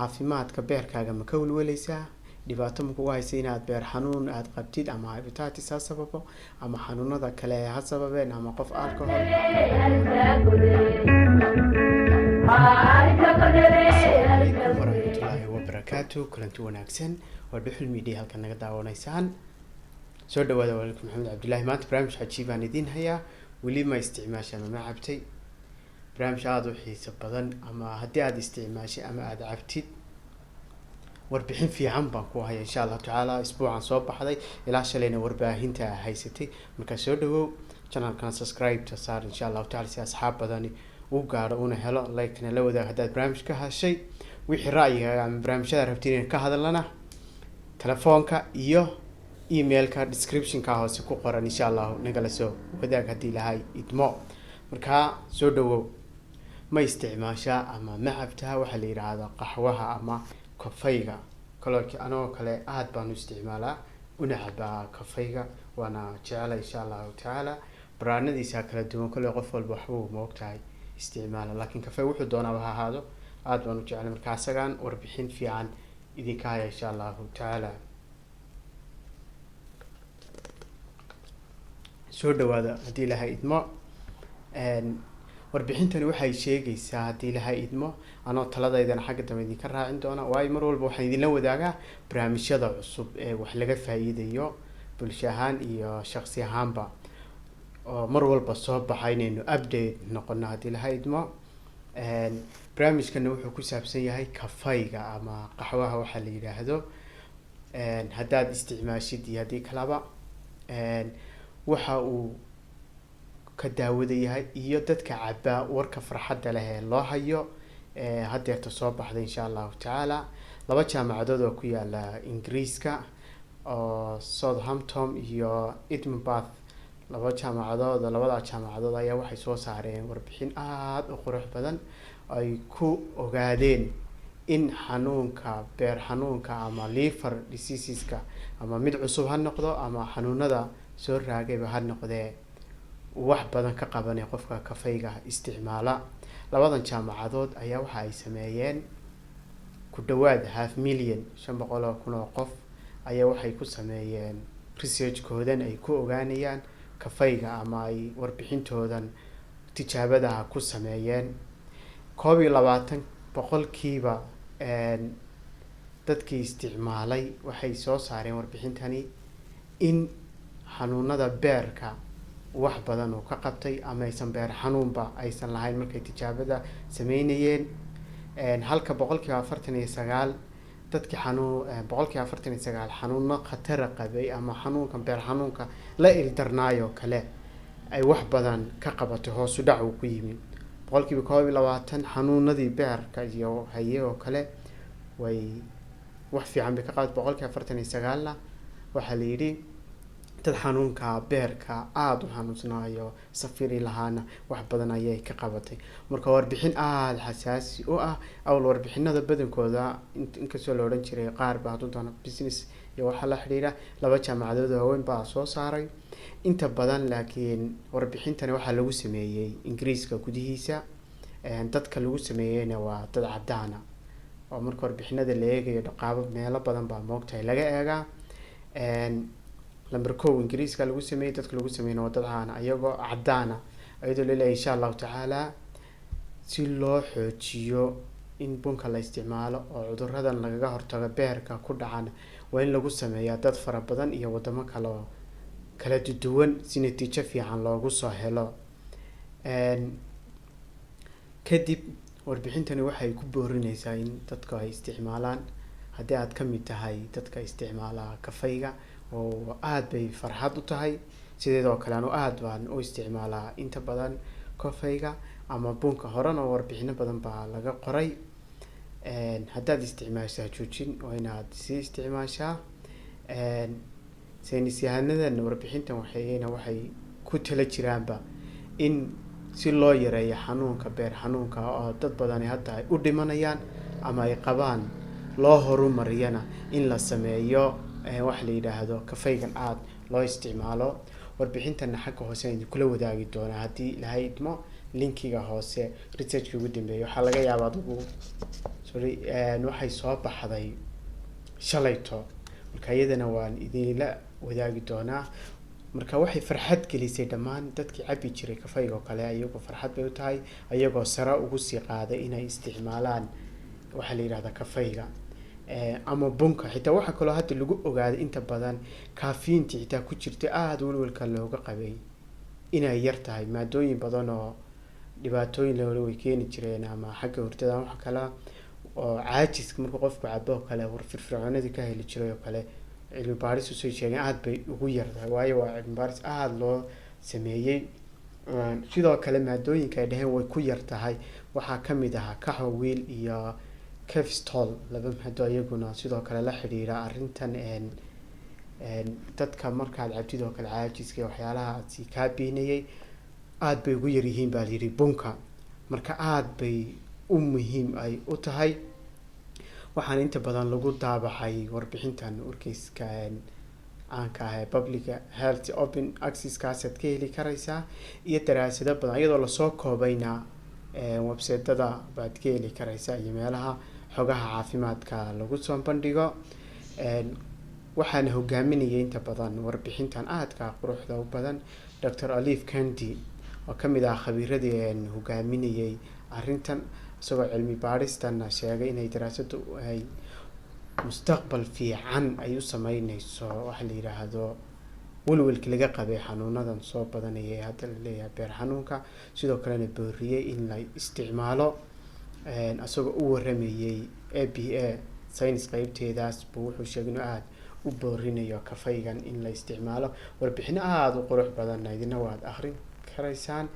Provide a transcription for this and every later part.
caafimaadka beerkaaga ma ka walwalaysaa dhibaato ma kugu haysa inaad beer xanuun aad qabtid ama hepatitis ha sababo ama xanuunada kale ha sababeen ama qof alcohol warahmatullaahi wabarakaatuh kulanti wanaagsan waa Dhuhul Media halkan naga daawanaysaan soo dhawaada walaalkum maxamed cabdullaahi maanta barnaamij cajiib aan idin hayaa weli ma isticmaashaan ma cabtay barnaamij aad u xiiso badan ama haddii aad isticmaashay ama aad cabtid warbixin fiican baan ku hayaa insha Allah taala isbuucan soo baxday ilaa shalayna warbaahinta haysatay marka soo dhawow channelkan subscribe ta saar insha Allah taala si asxaab badan u gaaro una helo like-na la wadaag haddaad barnaamij ka hashay wixii ra'yigaaga ama barnaamijyada rabtiin in ka hadalana telefoonka iyo emailka description-ka hoose ku qoran insha Allah nagala soo wadaag haddii lahayd idmo marka soo dhawow ma isticmaashaa ama ma cabtaa waxa la yiraahdo qaxwaha ama kafayga kolkii anoo kale aad baan u isticmaalaa una cabaa kafayga waana jecel insha Allah taala brandadiisa kala duwan kale qof walba waxbuu ma ogtahay isticmaala laakiin kafay wuxuu doonaa ha ahaado aad baan u jecel marka asagan warbixin fiican idinka haya insha Allah taala soo dhawaada haddii lahayd idmo warbixintani waxay sheegaysaa haddii lahayd idmo anoo taladaydana xagga dambe idinka raacin doona waayo mar walba waxaan idinla wadaagaa barnaamijyada cusub ee wax laga faa'iidayo bulsho ahaan iyo shakhsi ahaanba oo mar walba soo baxay inaynu update noqono haddii lahayd idmo barnaamijkana wuxuu ku saabsan yahay kafayga ama qaxwaha waxa la yiraahdo haddaad isticmaashid iyo haddii kalaba waxa uu ka daawada yahay iyo dadka cabaa warka farxadda leh ee loo hayo haddeerta soo baxday insha Allah taala laba jaamacadood oo ku yaala Ingiriiska oo Southampton iyo Edinburgh labada jaamacadood ayaa waxay soo saareen warbixin aad u qurux badan ay ku ogaadeen in xanuunka beer xanuunka ama liver diseaseska ama mid cusub ha noqdo ama xanuunada soo raagayba ha noqdee wax badan ka qabanay qofka kafayga isticmaala labadan jaamacadood ayaa waxa ay sameeyeen ku dhawaad 500,000 oo qof ayaa waxay ku sameeyeen research koodan ay ku ogaanayaan kafayga ama ay warbixintoodan tijaabada ku sameeyeen 22% dadkii isticmaalay waxay soo saareen warbixintani in xanuunada beerka wax badan oo ka qabtay ama aysan beer xanuunba aysan lahayn markay tijaabada sameynayeen halka 49% dadkii xanuun 49% xanuuno khatar qabay ama xanuunka beer xanuunka la ildarnaayo kale ay wax badan ka qabatay hoos u dhac uu ku yimid 22% xanuunadii beerka iyo hay'o kale way wax fiican bay ka qabatay 49% waxa la yiri dad xanuunka beerka aad u xanuunsanayo safiri lahaana wax badan ayay ka qabatay marka warbixin aad xasaasi u ah awal warbixinada badankooda inkastoo la oran jiray qaar baa doona business iyo waxa la xiriira laba jaamacadood oo weyn baa soo saaray inta badan laakiin warbixintani waxa lagu sameeyay Ingiriiska gudihiisa dadka lagu sameeyayna waa dad cadaan ah oo marka warbixinada la eegayo dhaqaabo meelo badan baa moogtahay laga eegaa lambar 1 Ingiriiska lagu sameeyay dadka lagu sameeyay wadadana ayagoo cadaan ayadoo leeyahay insha Allah taala si loo xoojiyo in bunka la isticmaalo oo cudurradan laga hortago beerka ku dhacan waa in lagu sameeyaa dad fara badan iyo wadamo kala duwan si natiijo fiican loogu soo helo kadib warbixintani waxay ku boorinaysaa in dadka ay isticmaalaan haddii aad ka mid tahay dadka isticmaala kafayga oo aad bay farxad u tahay sidoo kale aad baan u isticmaalaa inta badan kafayga ama bunka horena warbixino badan baa laga qoray haddaad isticmaashaa joojin waa inaad si isticmaashaa saynis yahanadan warbixintan waxay ku tala jiraanba in si loo yareeyo xanuunka beer xanuunka oo dad badan hadda ay u dhimanayaan ama ay qabaan loo horumariyana in la sameeyo wax la yiraahdo kafaygan aad loo isticmaalo warbixintana xagga hoose ay kula wadaagi doona haddii lahayd idmo linkiga hoose research ugu dambeeyo waxa laga yaabaa adigu sorry waxay soo baxday shalayto marka iyadana waan idinla wadaagi doonaa marka waxay farxad gelisay dhamaan dadkii cabi jiray kafayga oo kale ayagoo farxad bay u tahay ayagoo sara ugu sii qaaday inay isticmaalaan waxa la yiraahdaa kafayga ama bunka xitaa waxa kale oo hadda lagu ogaaday inta badan kaafiinta xitaa ku jirta aad walwalka looga qabay inay yar tahay maadooyin badan oo dhibaatooyin loo way keeni jireen ama xagga hurdada waxa kale oo caajiska marka qofku cabo kale war firfircoonada ka heli jiray oo kale cilmi baaris soo sheegay aad bay ugu yartahay waayo waa cilmi baaris aad loo sameeyay sidoo kale maadooyinka ay dhaheen way ku yartahay waxaa kamid ah kaxawiil iyo kefstol laba maado ayaguna sidoo kale la xiriira arintan dadka markaad cabtid oo kale caajiska waxyaalaha si ka biinayay aad bay ugu yar yihiin baa yiri bunka marka aad bay u muhiim ay u tahay waxaan inta badan lagu daabacay warbixintan warkeyska aan ka ahay public health open access kaasad ka heli karaysaa iyo daraasado badan iyadoo la soo koobayna website-ada baad ka heli karaysaa iyo meelaha xogaha caafimaadka lagu soo bandhigo waxaan hogaaminayay inta badan warbixintan aadka quruxda u badan Dr. Alif Kandi oo kamid ah khabiiradii hogaaminayay arintan isagoo cilmi baaristan sheegay inay daraasadu ay mustaqbal fiican ay u sameynayso waxa la yiraahdo walwalka laga qabay xanuunadan soo badanayay hadda la leeyahay beer xanuunka sidoo kalena booriyay in la isticmaalo asagoo u waramayay ABA science qaybteedaas buu wuxuu sheegay inuu aad u boorinayo kafaygan in la isticmaalo warbixin aad u qurux badan idina waad akhrin karaysaan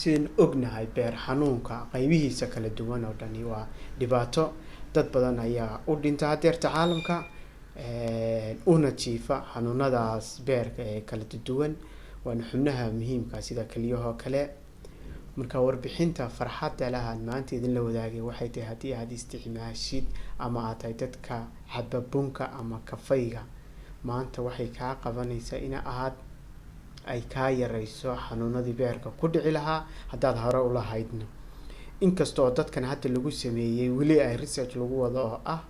sideen ognahay beer xanuunka qaybihiisa kala duwan oo dhani waa dhibaato dad badan ayaa u dhinta hadeerta caalamka una jiifa xanuunadaas beerka ee kala duwan waana xubnaha muhiimka sida kaliyaha kale marka warbixinta farxadda lahaan maanta idin la wadaagay waxay tahay hadii aad isticmaashid ama aad tahay dadka caba bunka ama kafayga maanta waxay ka qabanaysaa in aad ay ka yarayso xanuunadii beerka ku dhici lahaa hadaad hore u lahaydna inkastoo dadkan hadda lagu sameeyay wali ay research lagu wado oo ah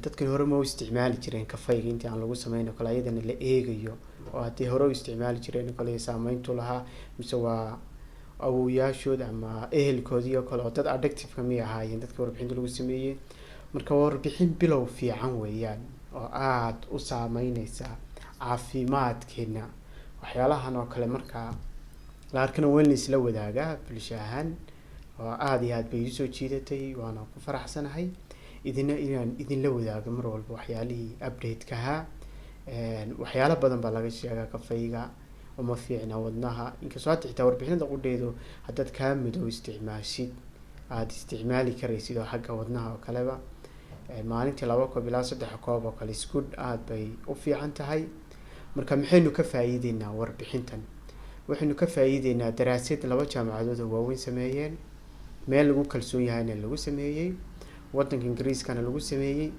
dadkan hore ma u isticmaali jireen kafayga intii aan lagu sameeyno kala ayadana la eegayo oo hadii hore u isticmaali jireen kala saameyntu lahaa mise waa awooyaashood ama ehelkoodii oo kale oo dad addictive ka mid ahaayeen dadka warbixinta lagu sameeyay marka warbixin bilow fiican weeyaan oo aad u saameynaysa caafimaadkeena waxyaalahan oo kale marka la arkana wellness la wadaaga bulshahan oo aad iyo aad bay soo jiidatay waana ku faraxsanahay inaan idin la wadaago mar walba waxyaalihii update-ka waxyaalo badan baa laga sheegaa kafayga uma fiicna wadnaha inkastoo hadda xitaa warbixinada qudheedu haddaad kaa midow isticmaashid aad isticmaali karaysid oo xagga wadnaha oo kaleba maalintii 2 koob ilaa 3 koob oo kale isku aad bay u fiican tahay marka maxaynu ka faa'iideynaa warbixintan waxaynu ka faa'iideynaa daraasad 2 jaamacadood oo waaweyn sameeyeen meel lagu kalsoon yahayna lagu sameeyay wadanka Ingiriiskana lagu sameeyay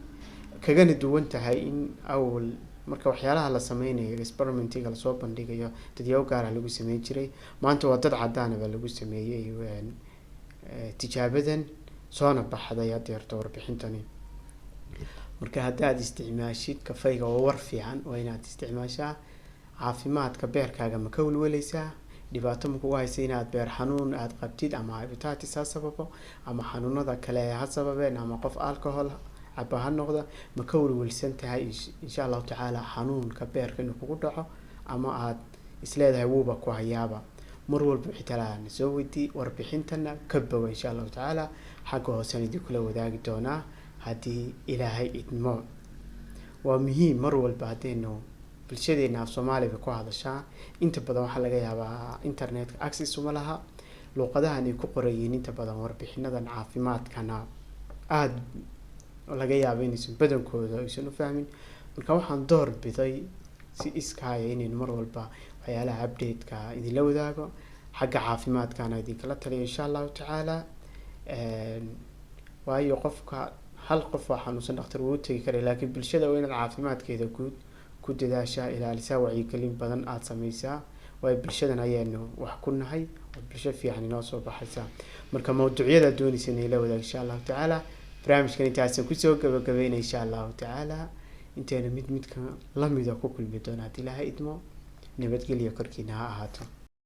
kagana duwan tahay in awal marka waxyaalaha la sameeyay experimentiga la soo bandhigayo dadyo gaar ah lagu sameeyay jiray maanta waa dad cadaan ah lagu sameeyay tijaabadan soona baxday adeerto warbixintani marka hadaad isticmaashid kafayga oo war fiican waa inaad isticmaashaa caafimaadka beerkaaga ma ka walwalaysaa dhibaato ma kugu haysa inaad beer xanuun aad qabtid ama hepatitis sababo ama xanuunada kale ha sababeen ama qof alcohol caba ha noqdo ma ka walwalsan tahay insha Allah taala xanuunka beerka inuu kugu dhaco ama aad isleedahay wuuba ku hayaaba mar walba xitaa soo weydii warbixintana ka bogo insha Allah taala xagga hoosan idin kula wadaagi doonaa hadii ilaahay idmo waa muhiim mar walba hadeeno bulshadeena Soomaaliga ku hadashaa inta badan waxa laga yaabaa internet access uma laha luqadahan ay ku qorayeen inta badan warbixinadan caafimaadkana aad laga yaabo inaysan badankooda aysan u fahmin marka waxaan door biday si iskaaya inay mar walba waxyaalaha update-ka idin la wadaago xagga caafimaadkana idin kala taliyo insha Allah taala waayo qofka hal qof waxaan u san dhakhtar uu tagi karay laakiin bulshada waa in caafimaadkeeda guud ku dadaasha ilaalisa wacyi gelin badan aad sameysaa way bulshadan ayaynu wax ku nahay bulsho fiican inoo soo baxaysa marka mawduucyada doonaysa inay la wadaag insha allahu tacaala barnaamijkan intaasaan kusoo gabagabeynay insha allahu tacaala inteena midka lamida ku kulmi doona haddii ilaahay idmo nabadgelyo korkiina ha ahaato